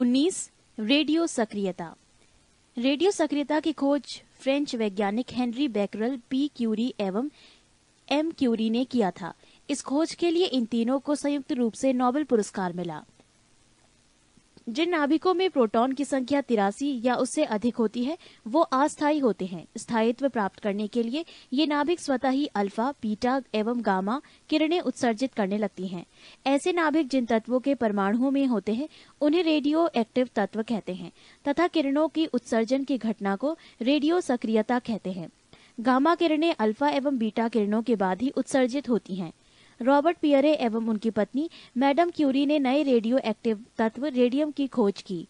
19 radio सक्रियता। Radio सक्रियता की खोज फ्रेंच वैज्ञानिक हेनरी बैकरल, पी क्यूरी एवं एम क्यूरी ने किया था। इस खोज के लिए इन तीनों को संयुक्त रूप से नोबेल पुरस्कार मिला। जिन नाभिकों में प्रोटॉन की संख्या 83 या उससे अधिक होती है वो अस्थायी होते हैं। स्थायित्व प्राप्त करने के लिए ये नाभिक स्वतः ही अल्फा, बीटा एवं गामा किरणें उत्सर्जित करने लगती हैं। ऐसे नाभिक जिन तत्वों के परमाणुओं में होते हैं उन्हें रेडियो एक्टिव तत्व कहते हैं तथा किरणों की उत्सर्जन की घटना को रेडियो सक्रियता कहते हैं। गामा किरणें अल्फा एवं बीटा किरणों के बाद ही उत्सर्जित होती हैं। रॉबर्ट पियरे एवं उनकी पत्नी मैडम क्यूरी ने नए रेडियो एक्टिव तत्व रेडियम की खोज की।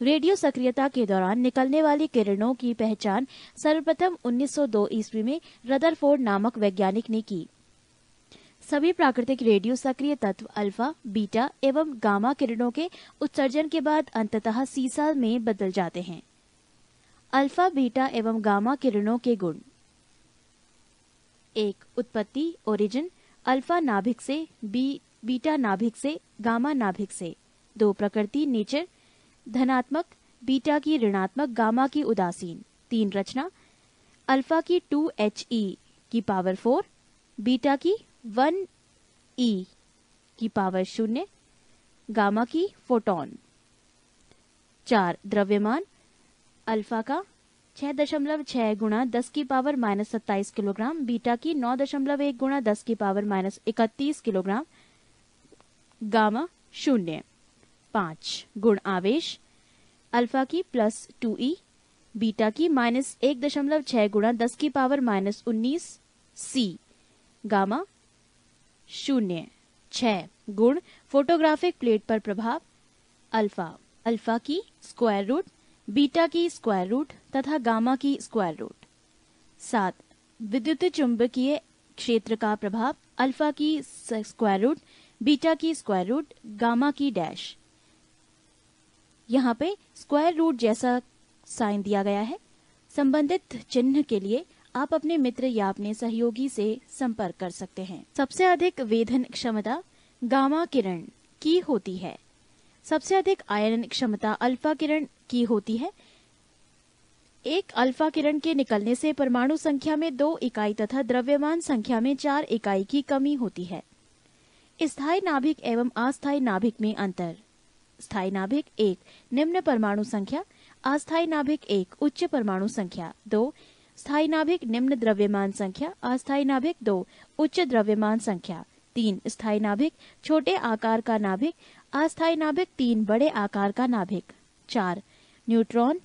रेडियो सक्रियता के दौरान निकलने वाली किरणों की पहचान सर्वप्रथम 1902 ईस्वी में रदरफोर्ड नामक वैज्ञानिक ने की। सभी प्राकृतिक रेडियो सक्रिय तत्व अल्फा, बीटा एवं गामा किरणों के उत्सर्जन के बाद अंततः सीसा में बदल जाते हैं। अल्फा, बीटा एवं गामा किरणों के गुण। 1. उत्पत्ति ओरिजिन, अल्फा नाभिक से, बीटा नाभिक से, गामा नाभिक से। 2. प्रकृति नेचर, धनात्मक, बीटा की ऋणात्मक, गामा की उदासीन। 3. रचना, अल्फा की 2He की पावर 4, बीटा की 1E की पावर 0, गामा की फोटॉन। 4. द्रव्यमान, अल्फा का 6.6 गुणा 10 की पावर -27 किलोग्राम, बीटा की 9.1 गुणा 10 की पावर -31 किलोग्राम, गामा 0। 5. गुण आवेश, अल्फा की +2E, बीटा की -1.6 गुणा 10 की पावर -19 C, गामा 0। 6. गुण फोटोग्राफिक प्लेट पर प्रभाव, अल्फा की स्क्वायर रूट, बीटा की स्क्वायर रूट तथा गामा की स्क्वायर रूट। 7. विद्युत चुंबकीय क्षेत्र का प्रभाव, अल्फा की स्क्वायर रूट, बीटा की स्क्वायर रूट, गामा की डैश। यहाँ पे स्क्वायर रूट जैसा साइन दिया गया है। संबंधित चिन्ह के लिए आप अपने मित्र या अपने सहयोगी से संपर्क कर सकते हैं। सबसे अधिक वेधन क्षमता गामा किरण की होती है। सबसे अधिक आयनन क्षमता अल्फा किरण की होती है। एक अल्फा किरण के निकलने से परमाणु संख्या में 2 इकाई तथा द्रव्यमान संख्या में 4 इकाई की कमी होती है। स्थायी नाभिक एवं अस्थायी नाभिक में अंतर। स्थायी नाभिक 1 निम्न परमाणु संख्या, अस्थायी नाभिक 1 उच्च परमाणु संख्या। 2 स्थायी नाभिक निम्न द्रव्यमान संख्या, अस्थायी नाभिक 2 उच्च द्रव्यमान संख्या। 3 स्थायी नाभिक छोटे आकार का नाभिक, अस्थायी नाभिक 3 बड़े आकार का नाभिक। 4 न्यूट्रॉन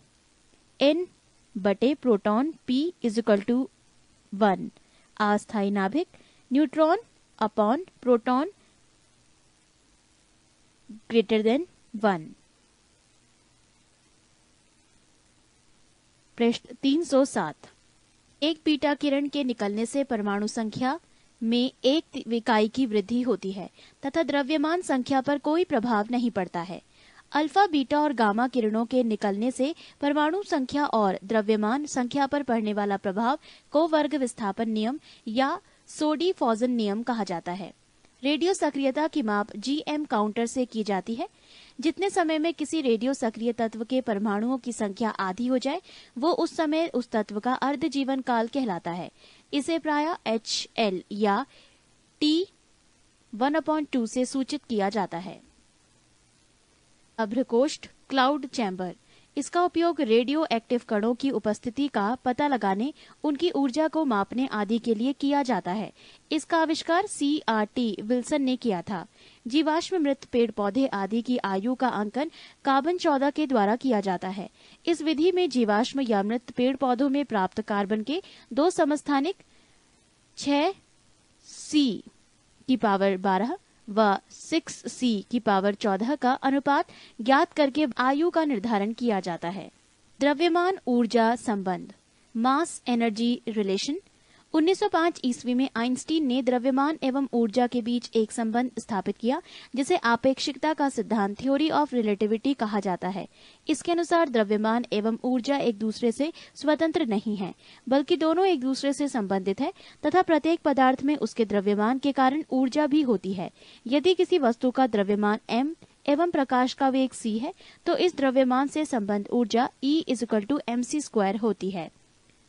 N/प्रोटॉन P=1, अस्थायी नाभिक न्यूट्रॉन अपॉन प्रोटॉन >1। प्रश्न 307। एक बीटा किरण के निकलने से परमाणु संख्या में 1 इकाई की वृद्धि होती है तथा द्रव्यमान संख्या पर कोई प्रभाव नहीं पड़ता है। अल्फा, बीटा और गामा किरणों के निकलने से परमाणु संख्या और द्रव्यमान संख्या पर पड़ने वाला प्रभाव को वर्ग विस्थापन नियम या सोडी-फॉजन नियम कहा जाता है। रेडियो सक्रियता की माप GM काउंटर से की जाती है। जितने समय में किसी रेडियो सक्रिय तत्व के परमाणुओं की संख्या आधी हो जाए वो उस समय उस तत्व का अर्ध जीवन काल कहलाता है। इसे प्रायः HL या T1/2 से सूचित किया जाता है। अभ्रकोष्ठ क्लाउड चैम्बर, इसका उपयोग रेडियो एक्टिव कणों की उपस्थिति का पता लगाने, उनकी ऊर्जा को मापने आदि के लिए किया जाता है। इसका आविष्कार CRT विल्सन ने किया था। जीवाश्म मृत पेड़ पौधे आदि की आयु का अंकन कार्बन 14 के द्वारा किया जाता है। इस विधि में जीवाश्म या मृत पेड़ पौधों में प्राप्त कार्बन के 2 समस्थानिक 6C⁻12 व 6C⁻14 का अनुपात ज्ञात करके आयु का निर्धारण किया जाता है। द्रव्यमान ऊर्जा संबंध, मास एनर्जी रिलेशन। 1905 ईस्वी में आइंस्टीन ने द्रव्यमान एवं ऊर्जा के बीच एक संबंध स्थापित किया जिसे आपेक्षिकता का सिद्धांत, थ्योरी ऑफ रिलेटिविटी कहा जाता है। इसके अनुसार द्रव्यमान एवं ऊर्जा एक दूसरे से स्वतंत्र नहीं है बल्कि दोनों एक दूसरे से संबंधित है तथा प्रत्येक पदार्थ में उसके द्रव्यमान के कारण ऊर्जा भी होती है। यदि किसी वस्तु का द्रव्यमान m एवं प्रकाश का वेग c है, तो इस द्रव्यमान से संबंध ऊर्जा E=mc² होती है।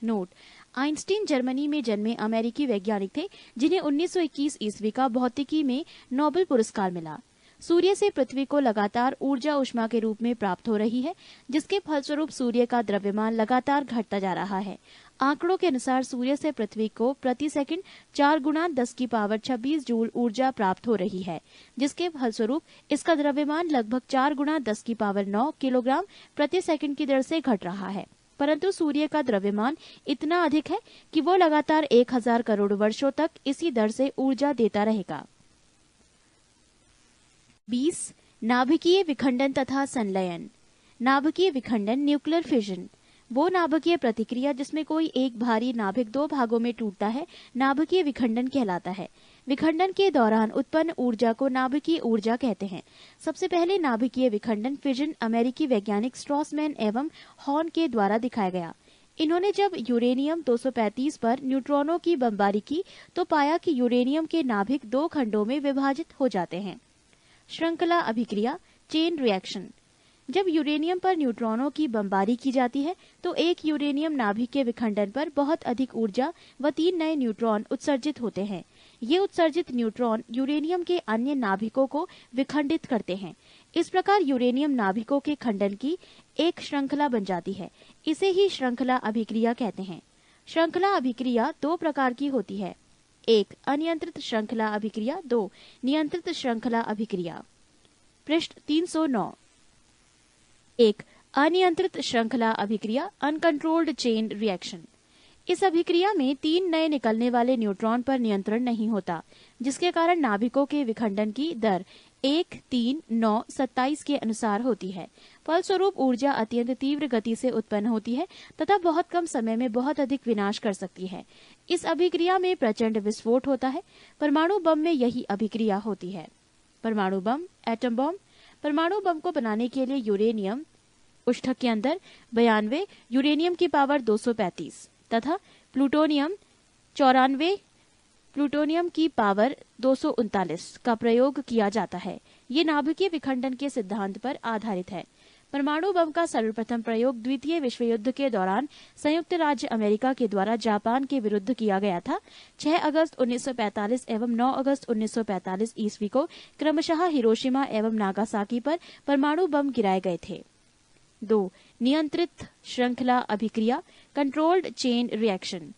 नोट: आइंस्टीन जर्मनी में जन्मे अमेरिकी वैज्ञानिक थे जिन्हें 1921 ईस्वी का भौतिकी में नोबेल पुरस्कार मिला। सूर्य से पृथ्वी को लगातार ऊर्जा ऊष्मा के रूप में प्राप्त हो रही है, जिसके फलस्वरूप सूर्य का द्रव्यमान लगातार घटता जा रहा है। आंकड़ों के अनुसार सूर्य से पृथ्वी को प्रति सेकंड 4 गुणा 10⁻26 जूल ऊर्जा प्राप्त हो रही है, जिसके फलस्वरूप इसका द्रव्यमान लगभग 4 गुणा 10⁹ किलोग्राम प्रति सेकंड की दर से घट रहा है। परंतु सूर्य का द्रव्यमान इतना अधिक है कि वो लगातार 1000 करोड़ वर्षों तक इसी दर से ऊर्जा देता रहेगा। 20. नाभिकीय विखंडन तथा संलयन। नाभिकीय विखंडन न्यूक्लियर फिजन वो नाभिकीय प्रतिक्रिया जिसमें कोई एक भारी नाभिक दो भागों में टूटता है, नाभिकीय विखंडन कहलाता है। विखंडन के दौरान उत्पन्न ऊर्जा को नाभिकीय ऊर्जा कहते हैं। सबसे पहले नाभिकीय विखंडन फिजन अमेरिकी वैज्ञानिक स्ट्रॉसमैन एवं हॉर्न के द्वारा दिखाया गया। इन्होंने जब यूरेनियम 235 पर न्यूट्रॉनों की बमबारी की तो पाया कि यूरेनियम के नाभिक दो खंडों में विभाजित हो जाते हैं। श्रृंखला अभिक्रिया चेन रिएक्शन। जब यूरेनियम पर न्यूट्रॉनों की बमबारी की जाती है तो एक यूरेनियम नाभिक के विखंडन पर बहुत अधिक ऊर्जा व 3 नए न्यूट्रॉन उत्सर्जित होते हैं। ये उत्सर्जित न्यूट्रॉन यूरेनियम के अन्य नाभिकों को विखंडित करते हैं। इस प्रकार यूरेनियम नाभिकों के खंडन की एक श्रृंखला बन जाती है। इसे ही श्रृंखला अभिक्रिया कहते हैं। श्रृंखला अभिक्रिया दो प्रकार की होती है। 1. अनियंत्रित श्रृंखला अभिक्रिया। 2. नियंत्रित श्रृंखला अभिक्रिया। पृष्ठ 309। 1. अनियंत्रित श्रृंखला अभिक्रिया अनकंट्रोल्ड चेन रिएक्शन। इस अभिक्रिया में 3 नए निकलने वाले न्यूट्रॉन पर नियंत्रण नहीं होता, जिसके कारण नाभिकों के विखंडन की दर 1, 3, 9, 27 के अनुसार होती है। फलस्वरूप ऊर्जा अत्यंत तीव्र गति से उत्पन्न होती है तथा बहुत कम समय में बहुत अधिक विनाश कर सकती है। इस अभिक्रिया में प्रचंड विस्फोट होता है। परमाणु बम में यही अभिक्रिया होती है। परमाणु बम एटम बम। परमाणु बम को बनाने के लिए यूरेनियम उष्ठक के अंदर 92 यूरेनियम की पावर 235 तथा प्लूटोनियम 94 प्लूटोनियम की पावर 239 का प्रयोग किया जाता है। ये नाभिकीय विखंडन के सिद्धांत पर आधारित है। परमाणु बम का सर्वप्रथम प्रयोग द्वितीय विश्व युद्ध के दौरान संयुक्त राज्य अमेरिका के द्वारा जापान के विरुद्ध किया गया था। 6 अगस्त 1945 एवं 9 अगस्त 1945 ईस्वी को क्रमशः हिरोशिमा एवं नागासाकी पर परमाणु बम गिराए गए थे। 2. नियंत्रित श्रृंखला अभिक्रिया कंट्रोल्ड चेन रिएक्शन।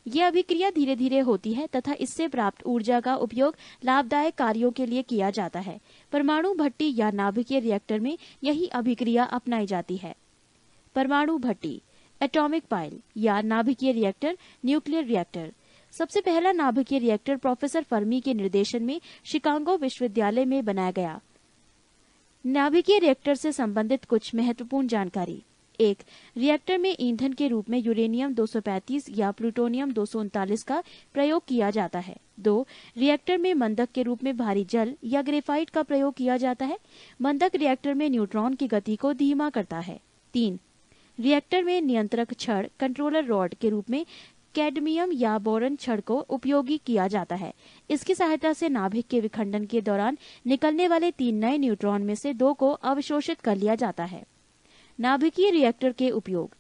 ये अभिक्रिया धीरे धीरे होती है तथा इससे प्राप्त ऊर्जा का उपयोग लाभदायक कार्यों के लिए किया जाता है। परमाणु भट्टी या नाभिकीय रिएक्टर में यही अभिक्रिया अपनाई जाती है। परमाणु भट्टी एटॉमिक पाइल या नाभिकीय रिएक्टर न्यूक्लियर रिएक्टर। सबसे पहला नाभिकीय रिएक्टर प्रोफेसर फर्मी के निर्देशन में शिकागो विश्वविद्यालय में बनाया गया। नाभिकीय रिएक्टर से संबंधित कुछ महत्वपूर्ण जानकारी। 1. रिएक्टर में ईंधन के रूप में यूरेनियम 235 या प्लूटोनियम 239 का प्रयोग किया जाता है। 2. रिएक्टर में मंदक के रूप में भारी जल या ग्रेफाइट का प्रयोग किया जाता है। मंदक रिएक्टर में न्यूट्रॉन की गति को धीमा करता है। 3. रिएक्टर में नियंत्रक छड़ कंट्रोलर रॉड के रूप में कैडमियम या बोरन छड़ को उपयोगी किया जाता है। इसकी सहायता से नाभिक के विखंडन के दौरान निकलने वाले 3 नए न्यूट्रॉन में से 2 को अवशोषित कर लिया जाता है। नाभिकीय रिएक्टर के उपयोग।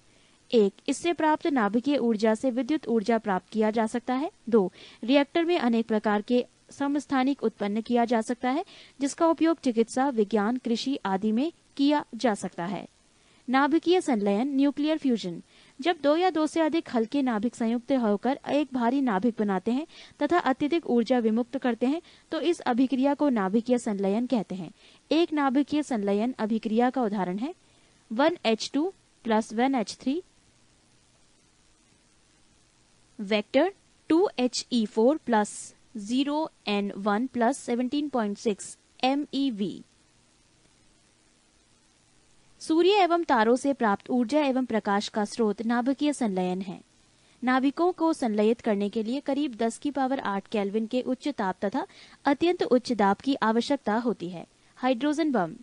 1. इससे प्राप्त नाभिकीय ऊर्जा से विद्युत ऊर्जा प्राप्त किया जा सकता है। 2. रिएक्टर में अनेक प्रकार के समस्थानिक उत्पन्न किया जा सकता है, जिसका उपयोग चिकित्सा, विज्ञान, कृषि आदि में किया जा सकता है। नाभिकीय संलयन न्यूक्लियर फ्यूजन। जब 2 या 2 से अधिक हल्के नाभिक संयुक्त होकर एक भारी नाभिक बनाते हैं तथा अत्यधिक ऊर्जा विमुक्त करते हैं तो इस अभिक्रिया को नाभिकीय संलयन कहते हैं। एक नाभिकीय संलयन अभिक्रिया का उदाहरण है 1H2 plus 1H3 vector 2HE4 plus 0N1 plus 17.6 MeV। सूर्य एवं तारों से प्राप्त ऊर्जा एवं प्रकाश का स्रोत नाभिकीय संलयन है। नाभिकों को संलयित करने के लिए करीब 10 की पावर 8 केल्विन के उच्च ताप तथा अत्यंत उच्च दाब की आवश्यकता होती है। Hydrogen bomb.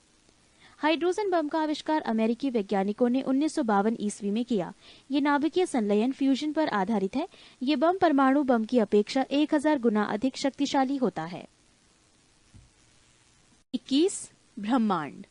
हाइड्रोजन बम का आविष्कार अमेरिकी वैज्ञानिकों ने 1952 ईस्वी में किया। ये नाभिकीय संलयन फ्यूजन पर आधारित है। ये बम परमाणु बम की अपेक्षा 1000 गुना अधिक शक्तिशाली होता है। 21. ब्रह्मांड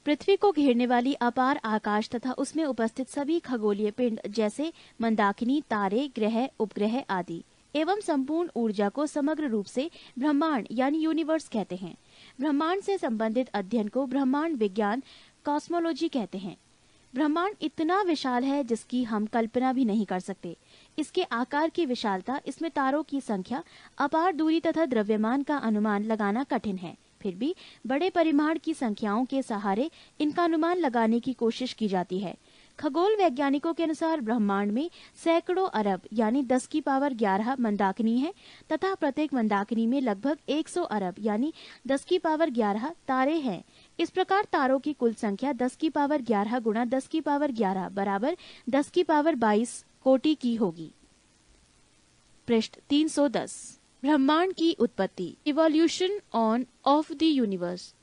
पृथ्वी को घेरने वाली अपार आकाश तथा उसमें उपस्थित सभी खगोलीय पिंड जैसे मंदाकिनी, तारे, ग्रह, उपग्रह आदि एवं संपूर्ण ऊर्जा को समग्र रूप से ब्रह्मांड यानी यूनिवर्स कहते हैं। ब्रह्मांड से संबंधित अध्ययन को ब्रह्मांड विज्ञान कॉस्मोलॉजी कहते हैं। ब्रह्मांड इतना विशाल है जिसकी हम कल्पना भी नहीं कर सकते। इसके आकार की विशालता, इसमें तारों की संख्या, अपार दूरी तथा द्रव्यमान का अनुमान लगाना कठिन है। फिर भी बड़े परिमाण की संख्याओं के सहारे इनका अनुमान लगाने की कोशिश की जाती है। खगोल वैज्ञानिकों के अनुसार ब्रह्मांड में सैकड़ों अरब यानी 10 की पावर 11 मंदाकिनी है तथा प्रत्येक मंदाकिनी में लगभग 100 अरब यानी 10 की पावर 11 तारे हैं। इस प्रकार तारों की कुल संख्या 10 की पावर 11 गुणा 10 की पावर 11 बराबर 10 की पावर 22 कोटि की होगी। पृष्ठ 310 ब्रह्मांड की उत्पत्ति, evolution on off the universe.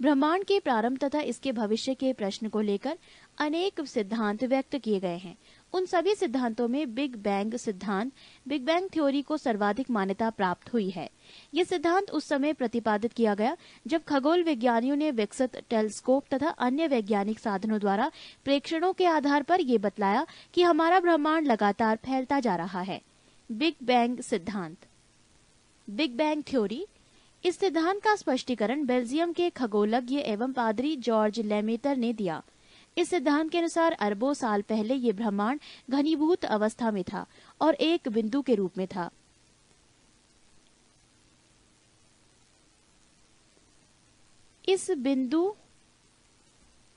ब्रह्मांड के प्रारंभ तथा इसके भविष्य के प्रश्न को लेकर अनेक सिद्धांत व्यक्त किए गए हैं। उन सभी सिद्धांतों में बिग बैंग सिद्धांत, बिग बैंग थ्योरी को सर्वाधिक मान्यता प्राप्त हुई है। ये सिद्धांत उस समय प्रतिपादित किया गया जब खगोल विज्ञानियों ने विकसित टेलीस्कोप तथा अन्य वैज्ञानिक साधनों द्वारा प्रेक्षणों के आधार पर यह बतलाया कि हमारा ब्रह्मांड लगातार फैलता जा रहा है। बिग बैंग सिद्धांत, बिग बैंग थ्योरी। इस सिद्धांत का स्पष्टीकरण बेल्जियम के खगोलज्ञ एवं पादरी जॉर्ज लेमेटर ने दिया। इस सिद्धांत के अनुसार अरबों साल पहले ये ब्रह्मांड घनीभूत अवस्था में था और एक बिंदु के रूप में था। इस बिंदु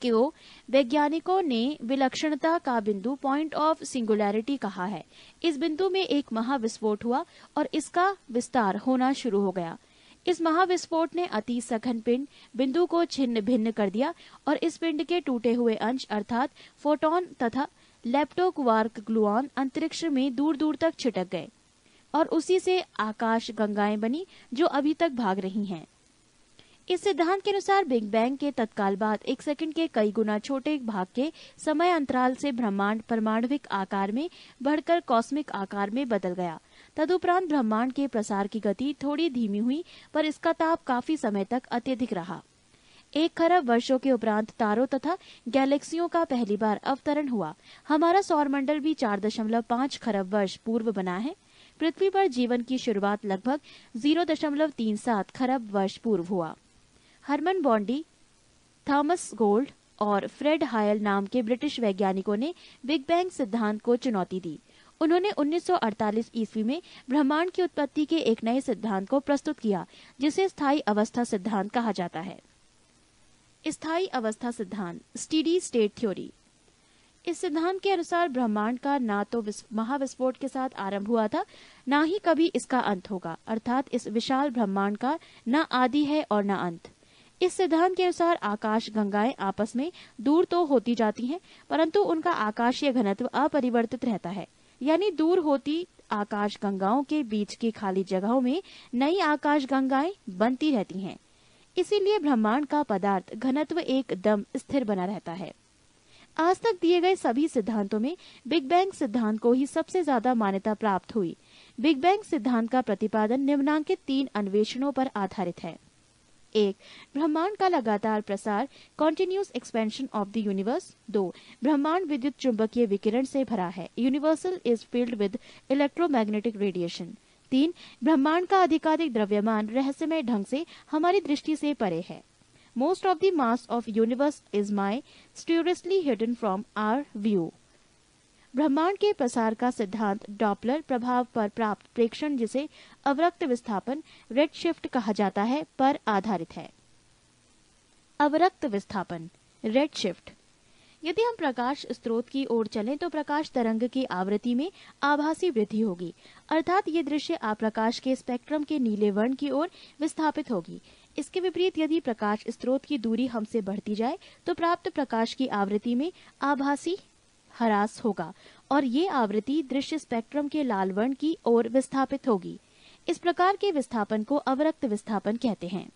को वैज्ञानिकों ने विलक्षणता का बिंदु, पॉइंट ऑफ सिंगुलैरिटी कहा है। इस बिंदु में एक महाविस्फोट हुआ और इसका विस्तार होना शुरू हो गया। इस महाविस्फोट ने अति सघन पिंड बिंदु को छिन्न भिन्न कर दिया और इस पिंड के टूटे हुए अंश अर्थात फोटोन तथा लेप्टोक्वार्क ग्लूऑन अंतरिक्ष में दूर दूर तक छिटक गए और उसी से आकाश गंगाएं बनी जो अभी तक भाग रही हैं। इस सिद्धांत के अनुसार बिग बैंग के तत्काल बाद 1 सेकंड के कई गुना छोटे भाग के समय अंतराल से ब्रह्मांड परमाणविक आकार में बढ़कर कॉस्मिक आकार में बदल गया। तदुपरांत ब्रह्मांड के प्रसार की गति थोड़ी धीमी हुई पर इसका ताप काफी समय तक अत्यधिक रहा। 1 खरब वर्षों के उपरांत तारों तथा गैलेक्सियों का पहली बार अवतरण हुआ। हमारा सौरमंडल भी 4.5 खरब वर्ष पूर्व बना है। पृथ्वी पर जीवन की शुरुआत लगभग 0.37 खरब वर्ष पूर्व हुआ। हरमन बॉन्डी, थॉमस गोल्ड और फ्रेड हायल नाम के ब्रिटिश वैज्ञानिकों ने बिग बैंग सिद्धांत को चुनौती दी। उन्होंने 1948 ईस्वी में ब्रह्मांड की उत्पत्ति के एक नए सिद्धांत को प्रस्तुत किया जिसे स्थायी अवस्था सिद्धांत कहा जाता है। स्थायी अवस्था सिद्धांत, स्टेडी स्टेट थ्योरी। इस सिद्धांत के अनुसार ब्रह्मांड का ना तो महाविस्फोट के साथ आरंभ हुआ था, ना ही कभी इसका अंत होगा, अर्थात इस विशाल ब्रह्मांड का ना आदि है और ना अंत। इस सिद्धांत के अनुसार आकाश गंगाएं आपस में दूर तो होती जाती हैं, परंतु उनका आकाशीय घनत्व अपरिवर्तित रहता है, यानी दूर होती आकाश गंगाओं के बीच की खाली जगहों में नई आकाश गंगाएं बनती रहती हैं। इसीलिए ब्रह्मांड का पदार्थ घनत्व एकदम स्थिर बना रहता है। आज तक दिए गए सभी सिद्धांतों में बिग बैंग सिद्धांत को ही सबसे ज्यादा मान्यता प्राप्त हुई। बिग बैंग सिद्धांत का प्रतिपादन निम्नांकित 3 अन्वेषणों पर आधारित है। 1. ब्रह्मांड का लगातार प्रसार, continuous expansion of the universe. 2. ब्रह्मांड विद्युत चुंबकीय विकिरण से भरा है, universal is filled with electromagnetic radiation. 3. ब्रह्मांड का अधिकाधिक द्रव्यमान रहस्यमय ढंग से हमारी दृष्टि से परे है। Most of the mass of universe is mysteriously hidden from our view. ब्रह्मांड के प्रसार का सिद्धांत डॉपलर प्रभाव पर प्राप्त प्रेक्षण, जिसे अवरक्त विस्थापन रेडशिफ्ट कहा जाता है, पर आधारित है। अवरक्त विस्थापन रेडशिफ्ट। यदि हम प्रकाश स्रोत की ओर चलें तो प्रकाश तरंग की आवृत्ति में आभासी वृद्धि होगी, अर्थात ये दृश्य आप्रकाश के स्पेक्ट्रम के नीले वर्ण की ओर विस्थापित होगी। इसके विपरीत यदि प्रकाश स्रोत की दूरी हमसे बढ़ती जाए तो प्राप्त प्रकाश की आवृत्ति में आभासी ह्रास होगा और ये आवृत्ति दृश्य स्पेक्ट्रम के लाल वर्ण की ओर विस्थापित होगी। इस प्रकार के विस्थापन को अवरक्त विस्थापन कहते हैं।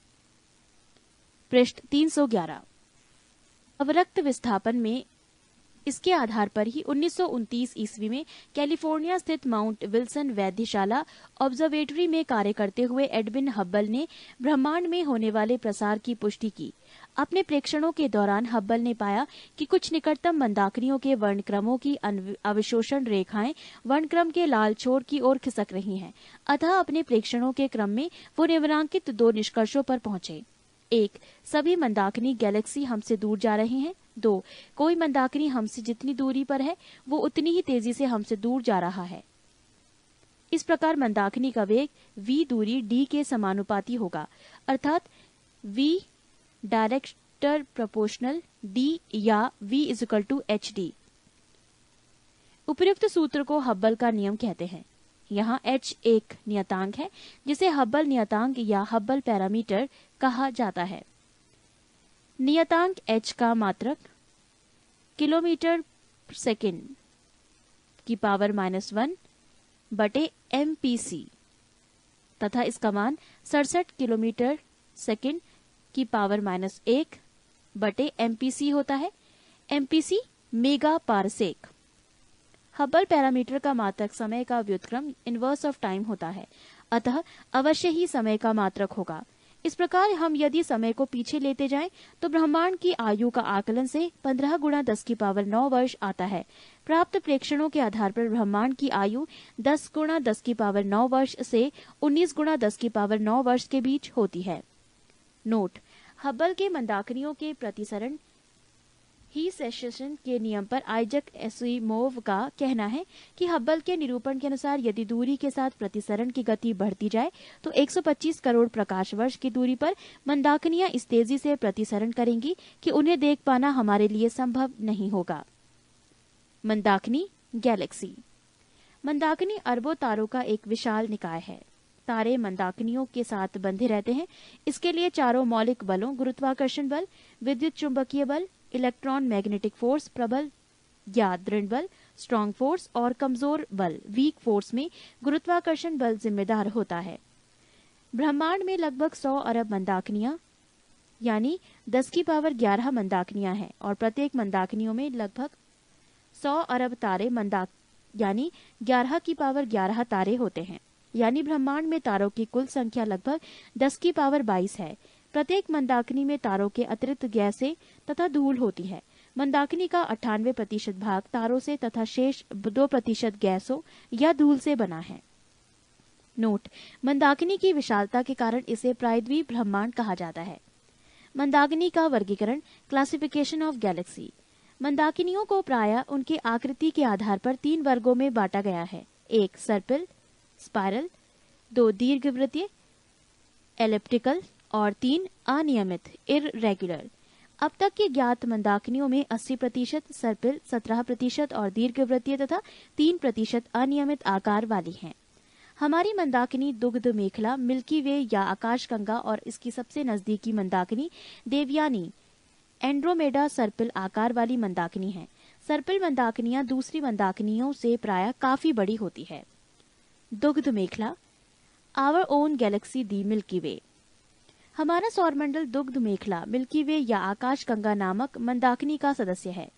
पृष्ठ 311। अवरक्त विस्थापन में इसके आधार पर ही 1929 ईस्वी में कैलिफोर्निया स्थित माउंट विल्सन वैधशाला ऑब्जर्वेटरी में कार्य करते हुए एडविन हब्बल ने ब्रह्मांड में होने वाले प्रसार की पुष्टि की। अपने प्रेक्षणों के दौरान हब्बल ने पाया कि कुछ निकटतम मंदाकिनियों के वर्णक्रमों की अवशोषण रेखाएं वर्णक्रम के लाल छोर की ओर खिसक रही हैं। अतः अपने प्रेक्षणों के क्रम में वो निम्नलिखित 2 निष्कर्षों पर पहुंचे। 1. सभी मंदाकिनी गैलेक्सी हमसे दूर जा रहे हैं। 2. कोई मंदाकिनी हमसे जितनी दूरी पर है वो उतनी ही तेजी से हमसे दूर जा रहा है। इस प्रकार मंदाकिनी का वेग v दूरी d के समानुपाती होगा, अर्थात v डायरेक्टर प्रोपोर्शनल d या v = hd। उपर्युक्त सूत्र को हब्बल का नियम कहते हैं। यहाँ h एक नियतांक है जिसे हब्बल नियतांक या हब्बल पैरामीटर कहा जाता है। नियतांक h का मात्रक किलोमीटर सेकंड की पावर -1 बटे MPC तथा इसका मान 67 किलोमीटर सेकंड की पावर -1 बटे MPC होता है। MPC mega parsec. Hubble parameter का मात्रक समय का व्युत्क्रम इनवर्स ऑफ टाइम होता है, अतः अवश्य ही समय का मात्रक होगा। इस प्रकार हम यदि समय को पीछे लेते जाएं तो ब्रह्मांड की आयु का आकलन से 15 × 10⁹ वर्ष आता है। प्राप्त प्रेक्षणों के आधार पर ब्रह्मांड की आयु 10 × 10⁹ वर्ष से 19 × 10⁹ वर्ष के बीच होती है। नोट: हब्बल के मंदाकिनियों के प्रतिसरण ही सेशन के नियम पर आइजक एसिमोव का कहना है कि हब्बल के निरूपण के अनुसार यदि दूरी के साथ प्रतिसरण की गति बढ़ती जाए तो 125 करोड़ प्रकाश वर्ष की दूरी पर मंदाकिनियां इस तेजी से प्रतिसरण करेंगी कि उन्हें देख पाना हमारे लिए संभव नहीं होगा। मंदाकिनी गैलेक्सी। मंदाकिनी अरबों तारों का एक विशाल निकाय है। तारे मंदाकिनियों के साथ बंधे रहते हैं। इसके लिए चारों मौलिक बलों गुरुत्वाकर्षण बल, विद्युत चुंबकीय बल, इलेक्ट्रॉन मैग्नेटिक फोर्स प्रबल या दृढ़ बल, स्ट्रॉन्ग फोर्स और कमजोर बल वीक फोर्स में गुरुत्वाकर्षण बल जिम्मेदार होता है। ब्रह्मांड में लगभग 100 अरब मंदाकिनियां यानी 10⁻11 मंदाकिनियां हैं और प्रत्येक मंदाकिनियों में लगभग 100 अरब तारे यानी 11⁻11 तारे होते हैं। यानी ब्रह्मांड में तारों की कुल संख्या लगभग 10⁻22 है। प्रत्येक मंदाकिनी में तारों के अतिरिक्त गैसें तथा धूल होती है। मंदाकिनी का 98% भाग तारों से तथा शेष 2% गैसों या धूल से बना है। नोट: मंदाकिनी की विशालता के कारण इसे प्रायद्वीप ब्रह्मांड कहा जाता है। मंदाकिनी का वर्गीकरण, क्लासिफिकेशन ऑफ गैलेक्सी। मंदाकिनियों को प्रायः उनके आकृति के आधार पर 3 वर्गों में बांटा गया है। 1 सर्पिल स्पाइरल, 2 दीर्घवृत्तीय एलिप्टिकल और 3 अनियमित इररेगुलर। अब तक की ज्ञात मंदाकिनियों में 80% सर्पिल, 17% और दीर्घवृत्तीय तथा 3% अनियमित आकार वाली हैं। हमारी मंदाकिनी दुग्ध मेखला, मिल्की वे या आकाशगंगा और इसकी सबसे नजदीकी मंदाकिनी देवयानी एंड्रोमेडा सर्पिल आकार वाली मंदाकिनी है। सर्पिल मंदाकिनियां दूसरी मंदाकिनियों से प्रायः काफी बड़ी होती है। दुग्ध मेखला, our own galaxy the milky way. हमारा सौरमंडल दुग्ध मेखला, मिल्की वे या आकाशगंगा नामक मंदाकिनी का सदस्य है।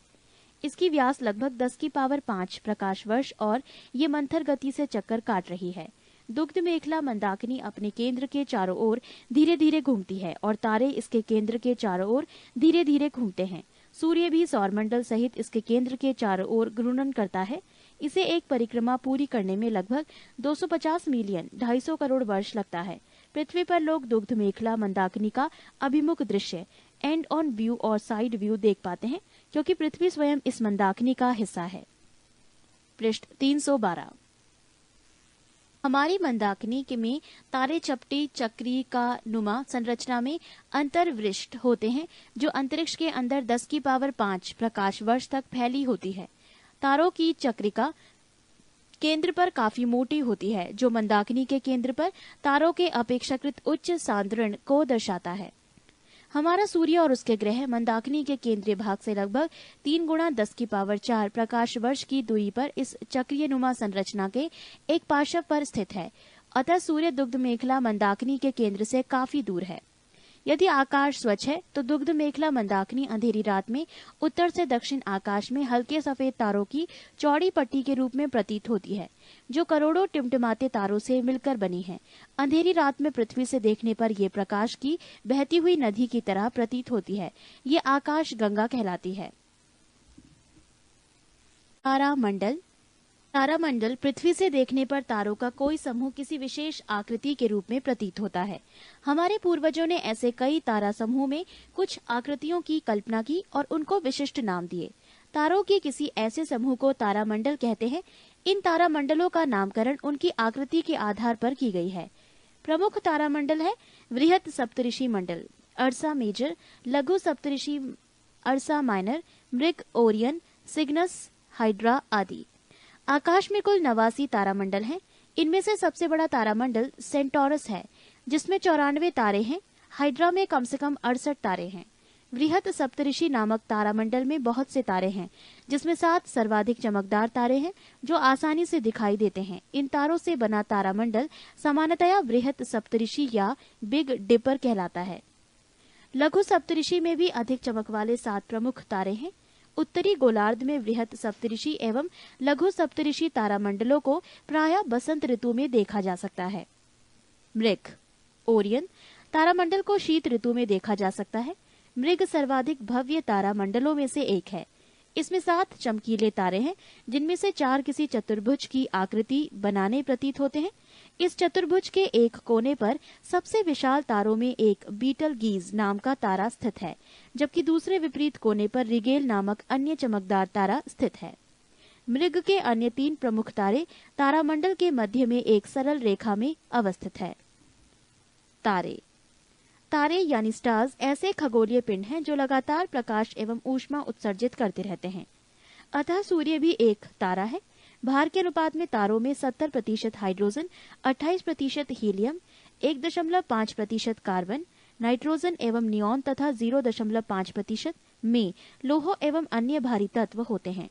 इसकी व्यास लगभग 10⁵ प्रकाश वर्ष और ये मंथर गति से चक्कर काट रही है। दुग्ध मेखला मंदाकिनी अपने केंद्र के चारों ओर धीरे धीरे घूमती है और तारे इसके केंद्र के चारों ओर धीरे धीरे घूमते हैं। सूर्य भी सौरमंडल सहित इसके केंद्र के चारों ओर घूर्णन करता है। इसे एक परिक्रमा पूरी करने में लगभग 250 मिलियन 250 करोड़ वर्ष लगता है। पृथ्वी पर लोग दुग्ध मेखला मंदाकिनी का अभिमुख दृश्य एंड ऑन व्यू और साइड व्यू देख पाते हैं, क्योंकि पृथ्वी स्वयं इस मंदाकिनी का हिस्सा है। पृष्ठ 312। हमारी मंदाकिनी के में तारे चपटी चक्री का नुमा संरचना में अंतर्वृष्ट होते हैं, जो अंतरिक्ष के अंदर 10⁵ प्रकाश वर्ष तक फैली होती है। तारों की चक्रिका केंद्र पर काफी मोटी होती है, जो मंदाकिनी के केंद्र पर तारों के अपेक्षाकृत उच्च सांद्रण को दर्शाता है। हमारा सूर्य और उसके ग्रह मंदाकिनी के केंद्रीय भाग से लगभग 3 × 10⁴ प्रकाश वर्ष की दूरी पर इस चक्रीय नुमा संरचना के एक पार्श्व पर स्थित है। अतः सूर्य दुग्ध मेखला मंदाकिनी के केंद्र से काफी दूर है। यदि आकाश स्वच्छ है तो दुग्ध मेखला मंदाकिनी अंधेरी रात में उत्तर से दक्षिण आकाश में हल्के सफेद तारों की चौड़ी पट्टी के रूप में प्रतीत होती है, जो करोड़ों टिमटिमाते तारों से मिलकर बनी है। अंधेरी रात में पृथ्वी से देखने पर यह प्रकाश की बहती हुई नदी की तरह प्रतीत होती है। ये आकाश गंगा कहलाती है। तारामंडल। तारामंडल पृथ्वी से देखने पर तारों का कोई समूह किसी विशेष आकृति के रूप में प्रतीत होता है। हमारे पूर्वजों ने ऐसे कई तारा समूह में कुछ आकृतियों की कल्पना की और उनको विशिष्ट नाम दिए। तारों के किसी ऐसे समूह को तारामंडल कहते हैं। इन तारामंडलों का नामकरण उनकी आकृति के आधार पर की गई है। प्रमुख तारामंडल है वृहत सप्तऋषि मंडल, अर्सा मेजर, लघु सप्तऋषि अर्सा माइनर, मृग, ओरियन, सिग्नस, हाइड्रा आदि। आकाश में कुल 89 तारामंडल हैं। इनमें से सबसे बड़ा तारामंडल सेंटोरस है, जिसमें 94 तारे हैं। हाइड्रा में कम से कम 68 तारे हैं। वृहत सप्तऋषि नामक तारामंडल में बहुत से तारे हैं, जिसमें 7 सर्वाधिक चमकदार तारे हैं जो आसानी से दिखाई देते हैं। इन तारों से बना तारामंडल सामान्यतया वृहत सप्तऋषि या बिग डिपर कहलाता है। लघु सप्तऋषि में भी अधिक चमक वाले 7 प्रमुख तारे हैं। उत्तरी गोलार्ध में वृहत सप्तऋषि एवं लघु सप्तऋषि तारामंडलों को प्रायः बसंत ऋतु में देखा जा सकता है। मृग। ओरियन तारामंडल को शीत ऋतु में देखा जा सकता है। मृग सर्वाधिक भव्य तारामंडलों में से एक है। इसमें 7 चमकीले तारे हैं, जिनमें से 4 किसी चतुर्भुज की आकृति बनाने प्रतीत होते हैं। इस चतुर्भुज के एक कोने पर सबसे विशाल तारों में एक बीटल गीज नाम का तारा स्थित है, जबकि दूसरे विपरीत कोने पर रिगेल नामक अन्य चमकदार तारा स्थित है। मृग के अन्य 3 प्रमुख तारे तारामंडल के मध्य में एक सरल रेखा में अवस्थित है। तारे। तारे यानी स्टार्स ऐसे खगोलीय पिंड हैं जो लगातार प्रकाश एवं ऊष्मा उत्सर्जित करते रहते हैं। अतः सूर्य भी एक तारा है। भार के अनुपात में तारों में 70% हाइड्रोजन, 28% हीलियम, 1.5% कार्बन, नाइट्रोजन एवं नियॉन तथा 0.5% में लोह एवं अन्य भारी तत्व होते हैं।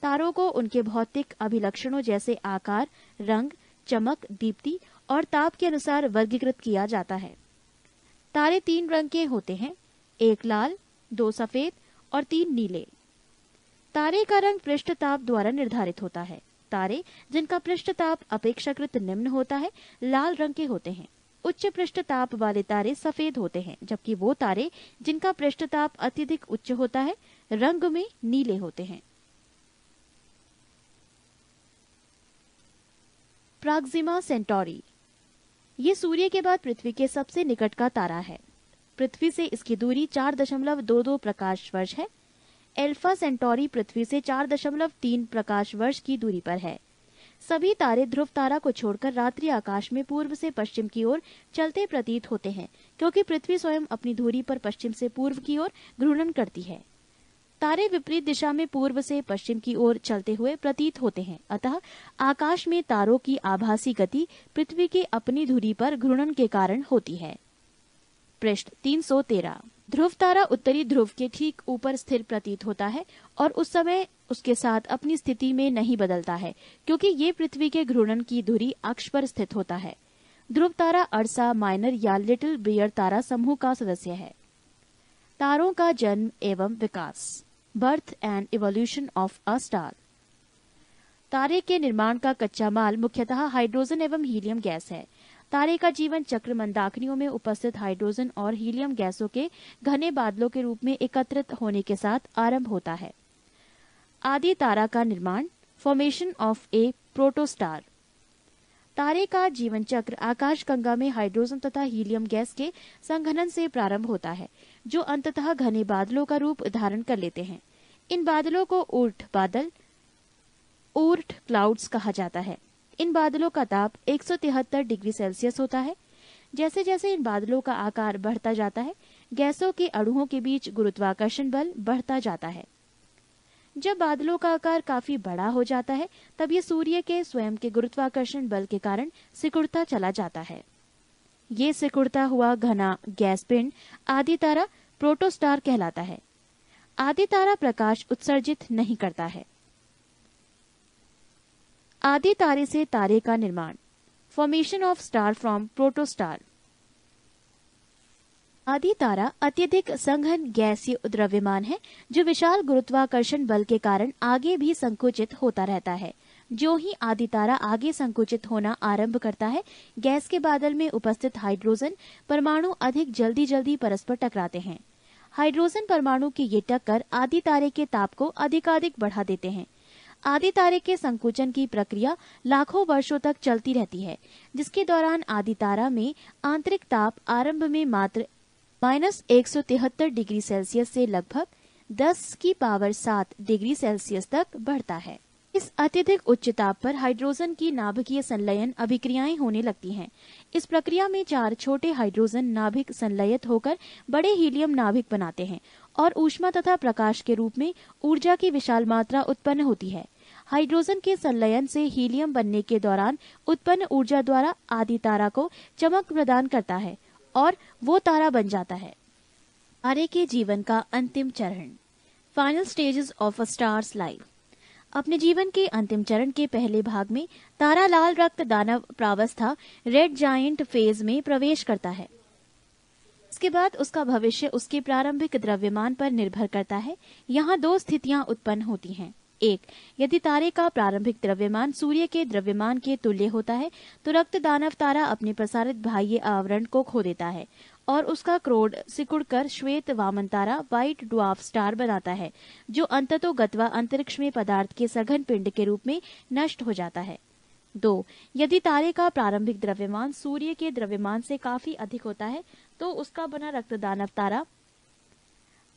तारों को उनके भौतिक अभिलक्षणों जैसे आकार, रंग, चमक, दीप्ति और ताप के अनुसार वर्गीकृत किया जाता है। तारे 3 रंग के होते हैं, 1 लाल, 2 सफेद और 3 नीले। तारे का रंग पृष्ठ ताप द्वारा निर्धारित होता है। तारे जिनका पृष्ठ ताप अपेक्षाकृत निम्न होता है लाल रंग के होते हैं। उच्च पृष्ठ ताप वाले तारे सफेद होते हैं, जबकि वो तारे जिनका पृष्ठ ताप अत्यधिक उच्च होता है रंग में नीले होते हैं। प्राक्सिमा सेंटोरी। ये सूर्य के बाद पृथ्वी के सबसे निकट का तारा है। पृथ्वी से इसकी दूरी 4.22 प्रकाश वर्ष है। एल्फा सेंटोरी पृथ्वी से 4.3 प्रकाश वर्ष की दूरी पर है। सभी तारे ध्रुव तारा को छोड़कर रात्रि आकाश में पूर्व से पश्चिम की ओर चलते प्रतीत होते हैं, क्योंकि पृथ्वी स्वयं अपनी धुरी पर पश्चिम से पूर्व की ओर घूर्णन करती है। तारे विपरीत दिशा में पूर्व से पश्चिम की ओर चलते हुए प्रतीत होते हैं। अतः आकाश में तारों की आभासी गति पृथ्वी की अपनी धुरी पर घूर्णन के कारण होती है। पृष्ठ 313। ध्रुव तारा उत्तरी ध्रुव के ठीक ऊपर स्थिर प्रतीत होता है और उस समय उसके साथ अपनी स्थिति में नहीं बदलता है, क्योंकि ये पृथ्वी के घूर्णन की धुरी अक्ष पर स्थित होता है। ध्रुव तारा अर्सा माइनर या लिटिल बियर तारा समूह का सदस्य है। तारों का जन्म एवं विकास। Birth and evolution of a star. तारे के निर्माण का कच्चा माल मुख्यतः हाइड्रोजन एवं हीलियम गैस है। तारे का जीवन चक्र मंदाकिनियों में उपस्थित हाइड्रोजन और हीलियम गैसों के घने बादलों के रूप में एकत्रित होने के साथ आरंभ होता है। आदि तारा का निर्माण। Formation of A protostar. तारे का जीवन चक्र आकाशगंगा में हाइड्रोजन तथा हीलियम गैस के संघनन से प्रारंभ होता है, जो अंततः घने बादलों का रूप धारण कर लेते हैं। इन बादलों को ऊर्ट बादल, ऊर्ट क्लाउड्स कहा जाता है। इन बादलों का ताप 173 डिग्री सेल्सियस होता है। जैसे जैसे इन बादलों का आकार बढ़ता जाता है, गैसों के अणुओं के बीच गुरुत्वाकर्षण बल बढ़ता जाता है। जब बादलों का आकार काफी बड़ा हो जाता है, तब ये सूर्य के स्वयं के गुरुत्वाकर्षण बल के कारण सिकुड़ता चला जाता है। ये सिकुड़ता हुआ घना गैस पिंड आदि तारा प्रोटोस्टार कहलाता है। आदि तारा प्रकाश उत्सर्जित नहीं करता है। आदि तारे से तारे का निर्माण। Formation of star from protostar. आदि तारा अत्यधिक संघन गैसीय द्रव्यमान है जो विशाल गुरुत्वाकर्षण बल के कारण आगे भी संकुचित होता रहता है। जो ही आदि तारा आगे संकुचित होना आरंभ करता है, गैस के बादल में उपस्थित हाइड्रोजन परमाणु अधिक जल्दी परस्पर टकराते हैं। हाइड्रोजन परमाणु की ये टक्कर आदि तारे के ताप को अधिकाधिक बढ़ा देते हैं। आदि तारे के संकुचन की प्रक्रिया लाखों वर्षों तक चलती रहती है, जिसके दौरान आदि तारा में आंतरिक ताप आरंभ में मात्र -173 डिग्री सेल्सियस से लगभग 10⁻7 डिग्री सेल्सियस तक बढ़ता है। इस अत्यधिक उच्च ताप पर हाइड्रोजन की नाभिकीय संलयन अभिक्रियाएं होने लगती हैं। इस प्रक्रिया में 4 छोटे हाइड्रोजन नाभिक संलयित होकर बड़े हीलियम नाभिक बनाते हैं और ऊष्मा तथा प्रकाश के रूप में ऊर्जा की विशाल मात्रा उत्पन्न होती है। हाइड्रोजन के संलयन से हीलियम बनने के दौरान उत्पन्न ऊर्जा द्वारा आदि तारा को चमक प्रदान करता है और वो तारा बन जाता है। तारे के जीवन का अंतिम चरण, final stages of a stars life. अपने जीवन के अंतिम चरण के पहले भाग में तारा लाल रक्त दानव प्रावस्था रेड जायंट फेज में प्रवेश करता है। इसके बाद उसका भविष्य उसके प्रारंभिक द्रव्यमान पर निर्भर करता है। यहाँ 2 स्थितियां उत्पन्न होती हैं। 1, यदि तारे का प्रारंभिक द्रव्यमान सूर्य के द्रव्यमान के तुल्य होता है तो रक्त दानव तारा अपने प्रसारित बाह्य आवरण को खो देता है और उसका क्रोड सिकुड़कर श्वेत वामन तारा व्हाइट ड्वार्फ स्टार बनाता है, जो अंततोगत्वा अंतरिक्ष में पदार्थ के सघन पिंड के रूप में नष्ट हो जाता है। 2, यदि तारे का प्रारंभिक द्रव्यमान सूर्य के द्रव्यमान से काफी अधिक होता है तो उसका बना रक्त दानव तारा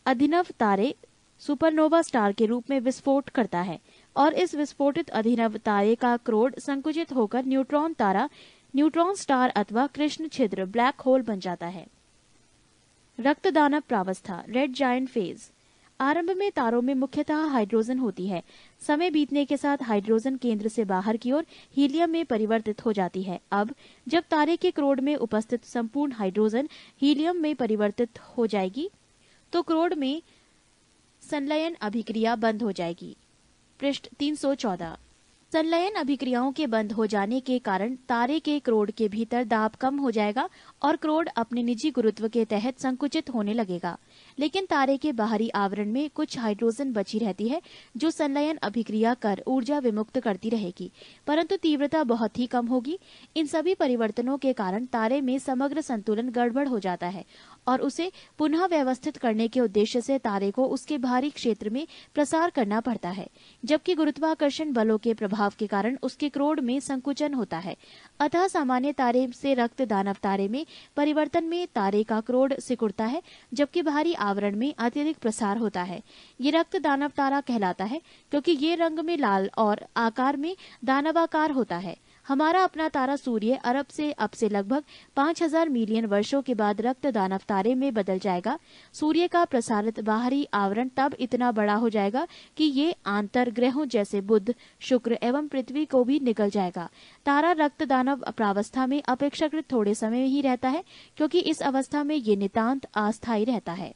अभिनव तारे सुपरनोवा स्टार के रूप में विस्फोट करता है और इस विस्फोटित अभिनव तारे का क्रोड संकुचित होकर न्यूट्रॉन तारा न्यूट्रॉन स्टार अथवा कृष्ण छिद्र ब्लैक होल बन जाता है। रक्त दानव प्रावस्था रेड जायंट फेज। आरंभ में तारों में मुख्यतः हाइड्रोजन होती है। समय बीतने के साथ हाइड्रोजन केंद्र से बाहर की ओर हीलियम में परिवर्तित हो जाती है। अब जब तारे के क्रोड में उपस्थित संपूर्ण हाइड्रोजन हीलियम में परिवर्तित हो जाएगी तो क्रोड में संलयन अभिक्रिया बंद हो जाएगी। पृष्ठ 314। संलयन अभिक्रियाओं के बंद हो जाने के कारण तारे के क्रोड के भीतर दाब कम हो जाएगा और क्रोड अपने निजी गुरुत्व के तहत संकुचित होने लगेगा। लेकिन तारे के बाहरी आवरण में कुछ हाइड्रोजन बची रहती है जो संलयन अभिक्रिया कर ऊर्जा विमुक्त करती रहेगी, परंतु तीव्रता बहुत ही कम होगी। इन सभी परिवर्तनों के कारण तारे में समग्र संतुलन गड़बड़ हो जाता है और उसे पुनः व्यवस्थित करने के उद्देश्य से तारे को उसके बाहरी क्षेत्र में प्रसार करना पड़ता है, जबकि गुरुत्वाकर्षण बलों के प्रभाव के कारण उसके क्रोड में संकुचन होता है। अतः सामान्य तारे से रक्त दानव तारे में परिवर्तन में तारे का क्रोड सिकुड़ता है, जबकि बाहरी आवरण में अत्यधिक प्रसार होता है। ये रक्त दानव तारा कहलाता है क्योंकि ये रंग में लाल और आकार में दानवाकार होता है। हमारा अपना तारा सूर्य अरब से अब से लगभग 5000 मिलियन वर्षों के बाद रक्त दानव तारे में बदल जाएगा। सूर्य का प्रसारित बाहरी आवरण तब इतना बड़ा हो जाएगा कि ये आंतर ग्रहों जैसे बुध, शुक्र एवं पृथ्वी को भी निकल जाएगा। तारा रक्त दानव प्रावस्था में अपेक्षाकृत थोड़े समय ही रहता है क्योंकि इस अवस्था में ये नितांत अस्थायी रहता है।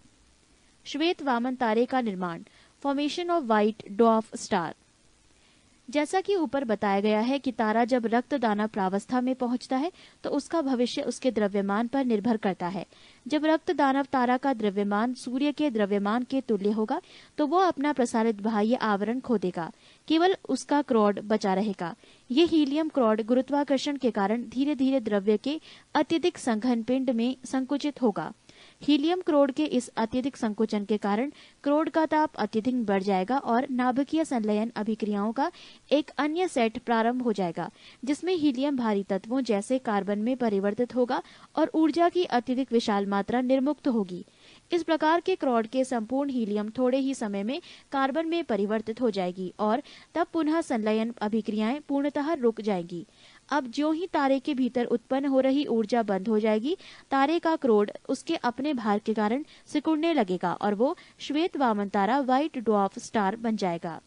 श्वेत वामन तारे का निर्माण, formation of white dwarf star. जैसा कि ऊपर बताया गया है कि तारा जब रक्त दानव प्रावस्था में पहुंचता है तो उसका भविष्य उसके द्रव्यमान पर निर्भर करता है। जब रक्त दानव तारा का द्रव्यमान सूर्य के द्रव्यमान के तुल्य होगा तो वो अपना प्रसारित बाह्य आवरण खो देगा, केवल उसका क्रोड बचा रहेगा। ये हीलियम क्रोड गुरुत्वाकर्षण के कारण धीरे धीरे द्रव्य के अत्यधिक संघन पिंड में संकुचित होगा। हीलियम क्रोड के इस अत्यधिक संकुचन के कारण क्रोड का ताप अत्यधिक बढ़ जाएगा और नाभिकीय संलयन अभिक्रियाओं का एक अन्य सेट प्रारंभ हो जाएगा, जिसमें हीलियम भारी तत्वों जैसे कार्बन में परिवर्तित होगा और ऊर्जा की अत्यधिक विशाल मात्रा निर्मुक्त होगी। इस प्रकार के क्रोड के संपूर्ण हीलियम थोड़े ही समय में कार्बन में परिवर्तित हो जाएगी और तब पुनः संलयन अभिक्रियाएं पूर्णतः रुक जाएंगी। अब ज्यों ही तारे के भीतर उत्पन्न हो रही ऊर्जा बंद हो जाएगी, तारे का क्रोड उसके अपने भार के कारण सिकुड़ने लगेगा और वो श्वेत वामन तारा व्हाइट ड्वार्फ स्टार बन जाएगा।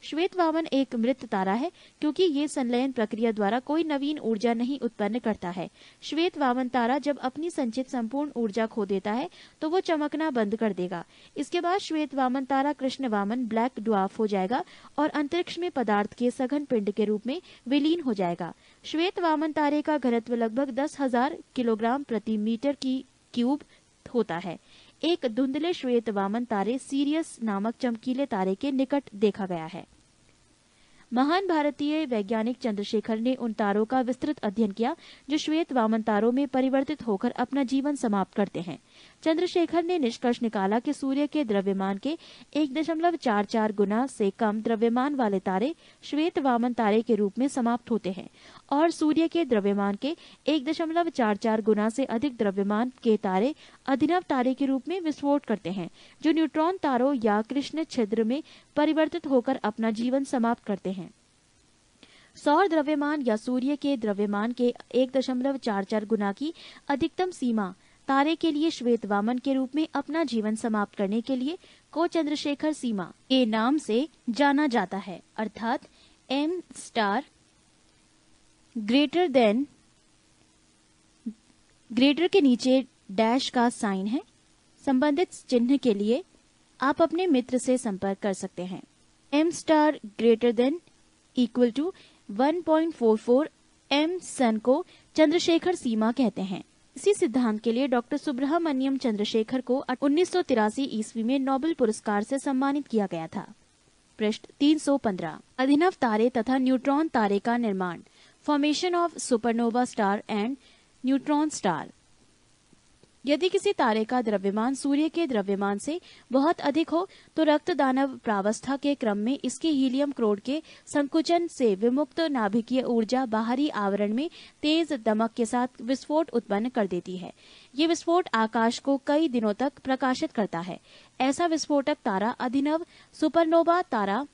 श्वेत वामन एक मृत तारा है क्योंकि ये संलयन प्रक्रिया द्वारा कोई नवीन ऊर्जा नहीं उत्पन्न करता है। श्वेत वामन तारा जब अपनी संचित संपूर्ण ऊर्जा खो देता है तो वो चमकना बंद कर देगा। इसके बाद श्वेत वामन तारा कृष्ण वामन ब्लैक ड्वार्फ हो जाएगा और अंतरिक्ष में पदार्थ के सघन पिंड के रूप में विलीन हो जाएगा। श्वेत वामन तारे का घनत्व लगभग 10,000 किलोग्राम प्रति मीटर की क्यूब होता है। एक धुंधले श्वेत वामन तारे सीरियस नामक चमकीले तारे के निकट देखा गया है। महान भारतीय वैज्ञानिक चंद्रशेखर ने उन तारों का विस्तृत अध्ययन किया जो श्वेत वामन तारों में परिवर्तित होकर अपना जीवन समाप्त करते हैं। चंद्रशेखर ने निष्कर्ष निकाला कि सूर्य के द्रव्यमान के 1.44 गुना से कम द्रव्यमान वाले तारे श्वेत वामन तारे के रूप में समाप्त होते हैं और सूर्य के द्रव्यमान के 1.44 गुना से अधिक द्रव्यमान के तारे अभिनव तारे के रूप में विस्फोट करते हैं, जो न्यूट्रॉन तारों या कृष्ण छिद्र में परिवर्तित होकर अपना जीवन समाप्त करते हैं। सौर द्रव्यमान या सूर्य के द्रव्यमान के 1.44 गुना की अधिकतम सीमा तारे के लिए श्वेत वामन के रूप में अपना जीवन समाप्त करने के लिए को चंद्रशेखर सीमा के नाम से जाना जाता है, अर्थात एम स्टार ग्रेटर के नीचे डैश का साइन है। संबंधित चिन्ह के लिए आप अपने मित्र से संपर्क कर सकते हैं। M star greater than equal to 1.44 M sun को चंद्रशेखर सीमा कहते हैं। इसी सिद्धांत के लिए डॉक्टर सुब्रमण्यम चंद्रशेखर को 1983 ईस्वी में नोबेल पुरस्कार से सम्मानित किया गया था। पृष्ठ 315। अभिनव तारे तथा न्यूट्रॉन तारे का निर्माण, formation of supernova star and neutron star. यदि किसी तारे का द्रव्यमान सूर्य के द्रव्यमान से बहुत अधिक हो तो रक्त दानव प्रावस्था के क्रम में इसके हीलियम क्रोड के संकुचन से विमुक्त नाभिकीय ऊर्जा बाहरी आवरण में तेज दमक के साथ विस्फोट उत्पन्न कर देती है। ये विस्फोट आकाश को कई दिनों तक प्रकाशित करता है। ऐसा विस्फोटक तारा अभिनव सुपरनोवा तारा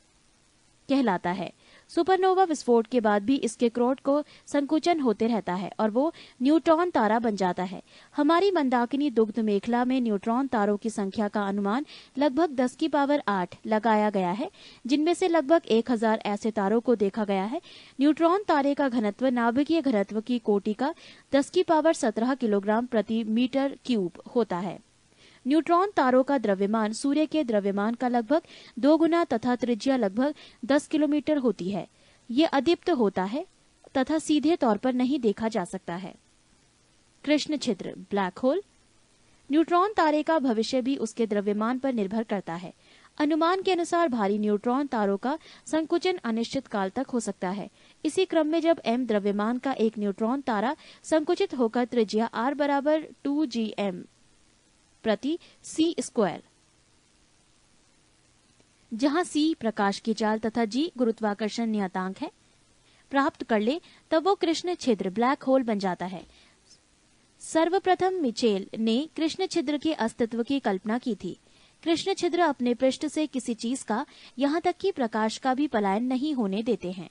कहलाता है। सुपरनोवा विस्फोट के बाद भी इसके क्रोड को संकुचन होते रहता है और वो न्यूट्रॉन तारा बन जाता है। हमारी मंदाकिनी दुग्ध मेखला में न्यूट्रॉन तारों की संख्या का अनुमान लगभग 10 की पावर 8 लगाया गया है, जिनमें से लगभग 1000 ऐसे तारों को देखा गया है। न्यूट्रॉन तारे का घनत्व नाभिकीय घनत्व की कोटि का 10 की पावर 17 किलोग्राम प्रति मीटर क्यूब होता है। न्यूट्रॉन तारों का द्रव्यमान सूर्य के द्रव्यमान का लगभग 2 गुना तथा त्रिज्या लगभग 10 किलोमीटर होती है। ये अदीप्त होता है तथा सीधे तौर पर नहीं देखा जा सकता है। कृष्ण छिद्र ब्लैक होल। न्यूट्रॉन तारे का भविष्य भी उसके द्रव्यमान पर निर्भर करता है। अनुमान के अनुसार भारी न्यूट्रॉन तारों का संकुचन अनिश्चित काल तक हो सकता है। इसी क्रम में जब m द्रव्यमान का एक न्यूट्रॉन तारा संकुचित होकर त्रिज्या r बराबर 2gm प्रति c स्क्वायर, जहां c प्रकाश की चाल तथा g गुरुत्वाकर्षण नियतांक है, प्राप्त कर ले तब वो कृष्ण छिद्र ब्लैक होल बन जाता है। सर्वप्रथम मिचेल ने कृष्ण छिद्र के अस्तित्व की कल्पना की थी। कृष्ण छिद्र अपने पृष्ठ से किसी चीज का, यहाँ तक कि प्रकाश का भी पलायन नहीं होने देते हैं।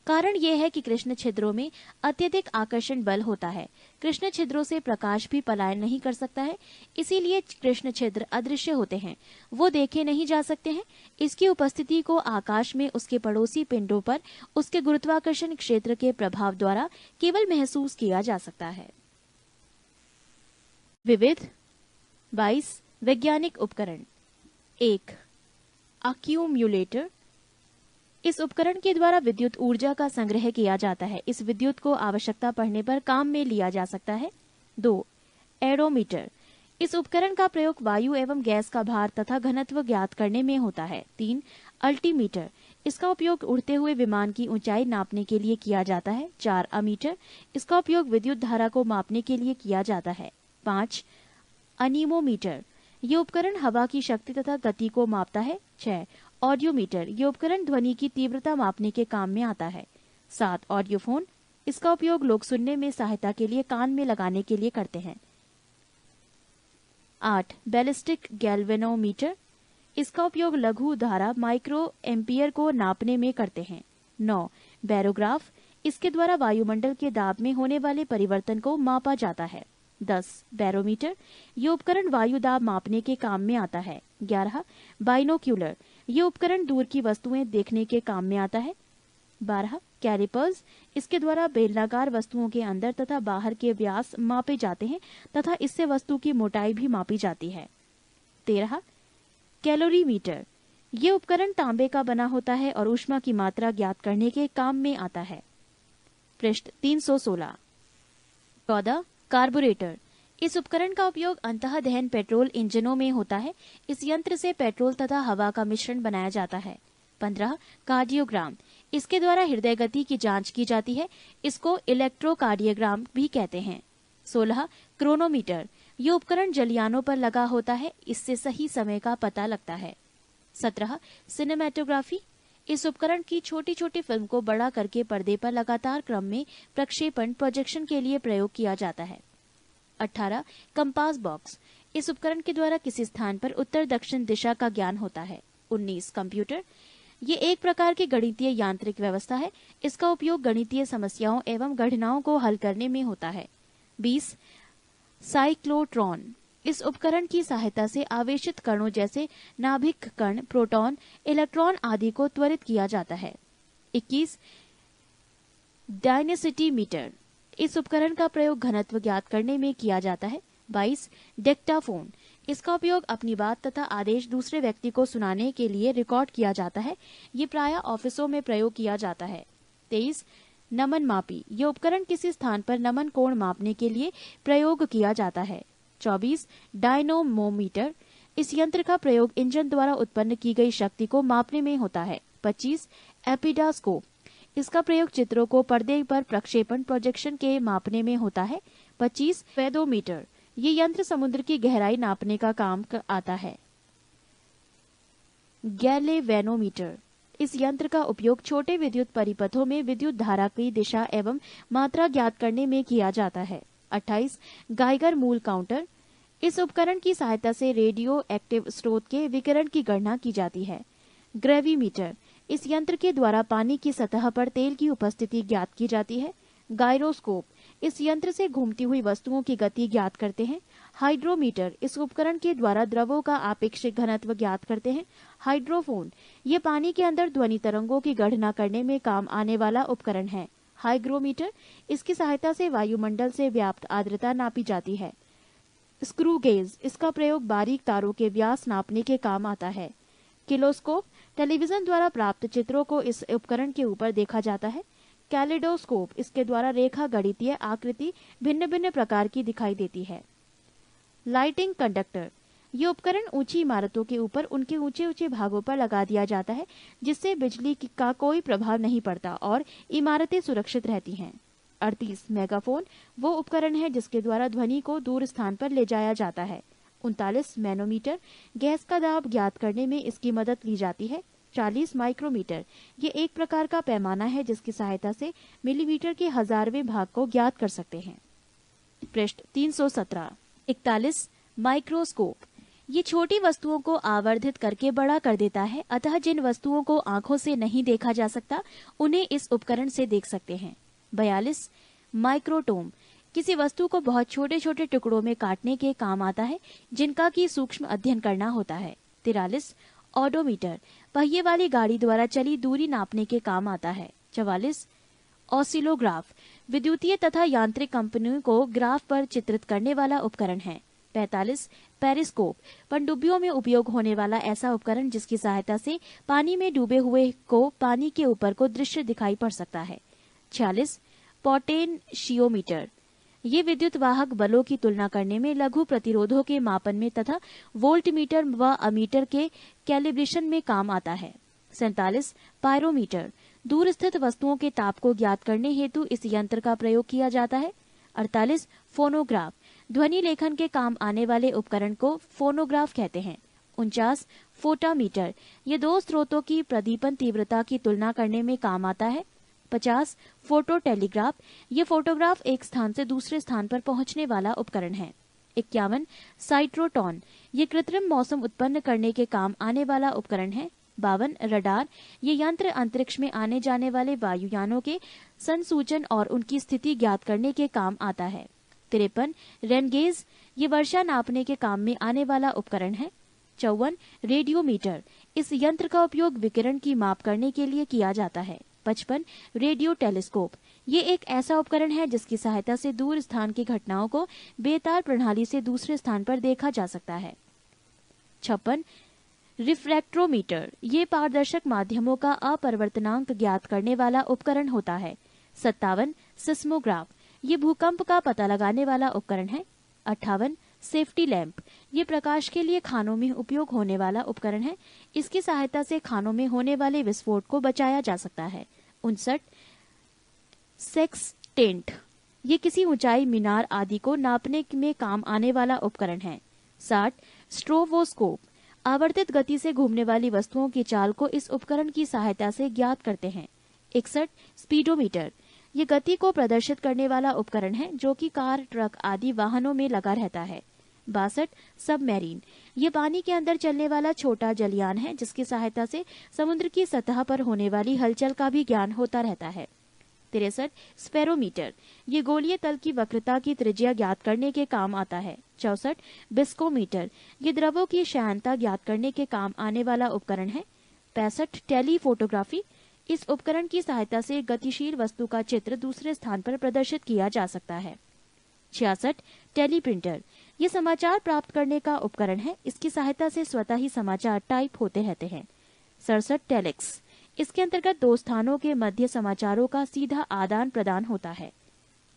कारण यह है कि कृष्ण छिद्रों में अत्यधिक आकर्षण बल होता है। कृष्ण छिद्रों से प्रकाश भी पलायन नहीं कर सकता है, इसीलिए कृष्ण छिद्र अदृश्य होते हैं, वो देखे नहीं जा सकते हैं। इसकी उपस्थिति को आकाश में उसके पड़ोसी पिंडों पर उसके गुरुत्वाकर्षण क्षेत्र के प्रभाव द्वारा केवल महसूस किया जा सकता है। विविध 22 वैज्ञानिक उपकरण। 1. अक्यूम्युलेटर। इस उपकरण के द्वारा विद्युत ऊर्जा का संग्रह किया जाता है। इस विद्युत को आवश्यकता पड़ने पर काम में लिया जा सकता है। 2. एरोमीटर। इस उपकरण का प्रयोग वायु एवं गैस का भार तथा घनत्व ज्ञात करने में होता है। 3. अल्टीमीटर। इसका उपयोग उड़ते हुए विमान की ऊंचाई नापने के लिए किया जाता है। 4. अमीटर। इसका उपयोग विद्युत धारा को मापने के लिए किया जाता है। 5. अनीमोमीटर। ये उपकरण हवा की शक्ति तथा गति को मापता है। 6. ऑडियोमीटर। ये उपकरण ध्वनि की तीव्रता मापने के काम में आता है। 7. ऑडियोफोन। इसका उपयोग लोग सुनने में सहायता के लिए कान में लगाने के लिए करते हैं। 8. Ballistic galvanometer. इसका उपयोग लघु धारा माइक्रो एम्पियर को नापने में करते हैं। 9. बैरोग्राफ। इसके द्वारा वायुमंडल के दाब में होने वाले परिवर्तन को मापा जाता है। 10. बैरोमीटर। ये उपकरण वायु दाब मापने के काम में आता है। 11. बाइनोक्यूलर। ये उपकरण दूर की वस्तुएं देखने के काम में आता है। 12. कैलिपर्स। इसके द्वारा बेलनाकार वस्तुओं के अंदर तथा बाहर के व्यास मापे जाते हैं तथा इससे वस्तु की मोटाई भी मापी जाती है। 13. कैलोरीमीटर। ये उपकरण तांबे का बना होता है और ऊष्मा की मात्रा ज्ञात करने के काम में आता है। पृष्ठ 316। 14. कार्बोरेटर। इस उपकरण का उपयोग अंतः दहन पेट्रोल इंजनों में होता है। इस यंत्र से पेट्रोल तथा हवा का मिश्रण बनाया जाता है। 15. कार्डियोग्राम। इसके द्वारा हृदय गति की जांच की जाती है। इसको इलेक्ट्रोकार्डियोग्राम भी कहते हैं। 16. क्रोनोमीटर। ये उपकरण जलयानों पर लगा होता है। इससे सही समय का पता लगता है। 17. सिनेमेटोग्राफी। इस उपकरण की छोटी छोटी फिल्म को बड़ा करके पर्दे पर लगातार क्रम में प्रक्षेपण प्रोजेक्शन के लिए प्रयोग किया जाता है। 18. Compass box. इस उपकरण के द्वारा किसी स्थान पर उत्तर दक्षिण दिशा का ज्ञान होता है। 19. कंप्यूटर। ये एक प्रकार की गणितीय यांत्रिक व्यवस्था है। इसका उपयोग गणितीय समस्याओं एवं गणनाओं को हल करने में होता है। 20. साइक्लोट्रॉन। इस उपकरण की सहायता से आवेशित कणों जैसे नाभिक कण, प्रोटॉन, इलेक्ट्रॉन आदि को त्वरित किया जाता है। 21. डायनेसिटी मीटर। इस उपकरण का प्रयोग घनत्व ज्ञात करने में किया जाता है। 22. डिक्टाफोन। इसका उपयोग अपनी बात तथा आदेश दूसरे व्यक्ति को सुनाने के लिए रिकॉर्ड किया जाता है। ये प्रायः ऑफिसों में प्रयोग किया जाता है। 23. नमन मापी। यह उपकरण किसी स्थान पर नमन कोण मापने के लिए प्रयोग किया जाता है। 24. डायनोमोमीटर। इस यंत्र का प्रयोग इंजन द्वारा उत्पन्न की गई शक्ति को मापने में होता है। 25. एपिडास्कोप। इसका प्रयोग चित्रों को पर्दे पर प्रक्षेपण प्रोजेक्शन के मापने में होता है। 25. फेदोमीटर। ये यंत्र समुद्र की गहराई नापने का काम आता है। गैलेवेनोमीटर। इस यंत्र का उपयोग छोटे विद्युत परिपथों में विद्युत धारा की दिशा एवं मात्रा ज्ञात करने में किया जाता है। 28. गाइगर मूल काउंटर। इस उपकरण की सहायता से रेडियो एक्टिव स्रोत के विकिरण की गणना की जाती है। ग्रेविमीटर। इस यंत्र के द्वारा पानी की सतह पर तेल की उपस्थिति ज्ञात की जाती है। गायरोस्कोप। इस यंत्र से घूमती हुई वस्तुओं की गति ज्ञात करते हैं। हाइड्रोमीटर। इस उपकरण के द्वारा द्रवों का आपेक्षिक घनत्व ज्ञात करते हैं। हाइड्रोफोन। ये पानी के अंदर ध्वनि तरंगों की गणना करने में काम आने वाला उपकरण है। हाइग्रोमीटर। इसकी सहायता से वायुमंडल से व्याप्त आर्द्रता नापी जाती है। Screw gauge. इसका प्रयोग बारीक तारों के व्यास नापने के काम आता है। किलोस्कोप। टेलीविजन द्वारा प्राप्त चित्रों को इस उपकरण के ऊपर देखा जाता है। कैलेडोस्कोप। इसके द्वारा रेखा गणितीय आकृति भिन्न भिन्न प्रकार की दिखाई देती है। Lighting conductor. ये उपकरण ऊंची इमारतों के ऊपर उनके ऊंचे ऊंचे भागों पर लगा दिया जाता है, जिससे बिजली का कोई प्रभाव नहीं पड़ता और इमारतें सुरक्षित रहती हैं। 38. मेगाफोन। वो उपकरण है जिसके द्वारा ध्वनि को दूर स्थान पर ले जाया जाता है। 39. मैनोमीटर। गैस का दाब ज्ञात करने में इसकी मदद ली जाती है। 40. माइक्रोमीटर। ये एक प्रकार का पैमाना है जिसकी सहायता से मिलीमीटर के 1000वें भाग को ज्ञात कर सकते हैं। पृष्ठ 317. 41. माइक्रोस्कोप। ये छोटी वस्तुओं को आवर्धित करके बड़ा कर देता है, अतः जिन वस्तुओं को आंखों से नहीं देखा जा सकता उन्हें इस उपकरण से देख सकते हैं। 42. माइक्रोटोम। किसी वस्तु को बहुत छोटे छोटे टुकड़ों में काटने के काम आता है, जिनका की सूक्ष्म अध्ययन करना होता है। 43. ऑडोमीटर। पहिए वाली गाड़ी द्वारा चली दूरी नापने के काम आता है। 44. ऑसिलोग्राफ। विद्युतीय तथा यांत्रिक कंपनियों को ग्राफ पर चित्रित करने वाला उपकरण है। 45. पेरिस्कोप। पनडुब्बियों में उपयोग होने वाला ऐसा उपकरण जिसकी सहायता से पानी में डूबे हुए को पानी के ऊपर को दृश्य दिखाई पड़ सकता है। 46. पोटेंशियोमीटर। ये विद्युत वाहक बलों की तुलना करने में, लघु प्रतिरोधों के मापन में तथा वोल्टमीटर व अमीटर के कैलिब्रेशन में काम आता है। 47. पायरोमीटर। दूर स्थित वस्तुओं के ताप को ज्ञात करने हेतु इस यंत्र का प्रयोग किया जाता है। 48. फोनोग्राफ। ध्वनि लेखन के काम आने वाले उपकरण को फोनोग्राफ कहते हैं। 49. फोटामीटर। ये दो स्रोतों की प्रदीपन तीव्रता की तुलना करने में काम आता है। 50. Photo telegraph. ये फोटोग्राफ एक स्थान से दूसरे स्थान पर पहुंचने वाला उपकरण है। 51. साइट्रोटॉन। ये कृत्रिम मौसम उत्पन्न करने के काम आने वाला उपकरण है। 52. रडार। ये यंत्र अंतरिक्ष में आने जाने वाले वायुयानों के संसूचन और उनकी स्थिति ज्ञात करने के काम आता है। 53. रेनगेज। ये वर्षा नापने के काम में आने वाला उपकरण है। 54. रेडियोमीटर। इस यंत्र का उपयोग विकिरण की माप करने के लिए किया जाता है। 55. Radio telescope. ये एक ऐसा उपकरण है जिसकी सहायता से दूर स्थान की घटनाओं को बेतार प्रणाली से दूसरे स्थान पर देखा जा सकता है। 56. रिफ्रैक्ट्रोमीटर। ये पारदर्शक माध्यमों का अपरिवर्तनांक ज्ञात करने वाला उपकरण होता है। 57. सिस्मोग्राफ। ये भूकंप का पता लगाने वाला उपकरण है। 58 सेफ्टी लैंप, ये प्रकाश के लिए खानों में उपयोग होने वाला उपकरण है। इसकी सहायता से खानों में होने वाले विस्फोट को बचाया जा सकता है। 59 सेक्सटेंट, ये किसी ऊंचाई, मीनार आदि को नापने में काम आने वाला उपकरण है। 60 स्ट्रोबोस्कोप, आवर्तित गति से घूमने वाली वस्तुओं की चाल को इस उपकरण की सहायता से ज्ञात करते हैं। 61 स्पीडोमीटर, ये गति को प्रदर्शित करने वाला उपकरण है जो कि कार, ट्रक आदि वाहनों में लगा रहता है। 62 सबमरीन, ये पानी के अंदर चलने वाला छोटा जलयान है जिसकी सहायता से समुद्र की सतह पर होने वाली हलचल का भी ज्ञान होता रहता है। 63 स्पेरोमीटर, ये गोलीय तल की वक्रता की त्रिज्या ज्ञात करने के काम आता है। 64 बिस्कोमीटर, ये द्रवों की श्यानता ज्ञात करने के काम आने वाला उपकरण है। 65 टेलीफोटोग्राफी, इस उपकरण की सहायता से गतिशील वस्तु का चित्र दूसरे स्थान पर प्रदर्शित किया जा सकता है। 66 टेलीप्रिंटर, ये समाचार प्राप्त करने का उपकरण है। इसकी सहायता से स्वतः ही समाचार टाइप होते रहते हैं। 67 टेलेक्स, इसके अंतर्गत दो स्थानों के मध्य समाचारों का सीधा आदान प्रदान होता है।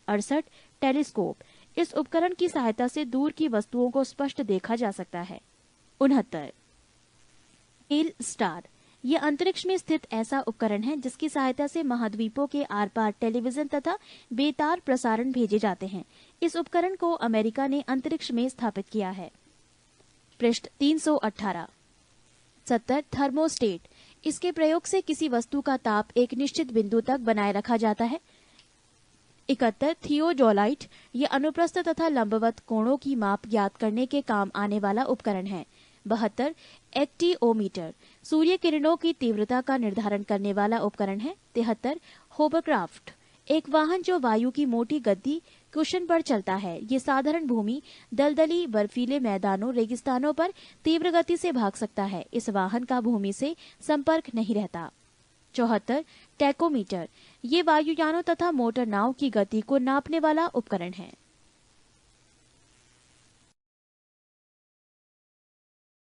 68 टेलीस्कोप, इस उपकरण की सहायता से दूर की वस्तुओं को स्पष्ट देखा जा सकता है। 69 टेल स्टार, ये अंतरिक्ष में स्थित ऐसा उपकरण है जिसकी सहायता से महाद्वीपों के आर पार टेलीविजन तथा बेतार प्रसारण भेजे जाते हैं। इस उपकरण को अमेरिका ने अंतरिक्ष में स्थापित किया है। पृष्ठ 318। 70 थर्मोस्टेट, इसके प्रयोग से किसी वस्तु का ताप एक निश्चित बिंदु तक बनाए रखा जाता है। 71 थियोडोलाइट, ये अनुप्रस्थ तथा लंबवत कोणों की माप ज्ञात करने के काम आने वाला उपकरण है। 72 एक्टिओमीटर, सूर्य किरणों की तीव्रता का निर्धारण करने वाला उपकरण है। 73 होवरक्राफ्ट, एक वाहन जो वायु की मोटी गद्दी कुशन पर चलता है। ये साधारण भूमि, दलदली, बर्फीले मैदानों, रेगिस्तानों पर तीव्र गति से भाग सकता है। इस वाहन का भूमि से संपर्क नहीं रहता। 74 टैकोमीटर, ये वायुयानों तथा मोटर नाव की गति को नापने वाला उपकरण है।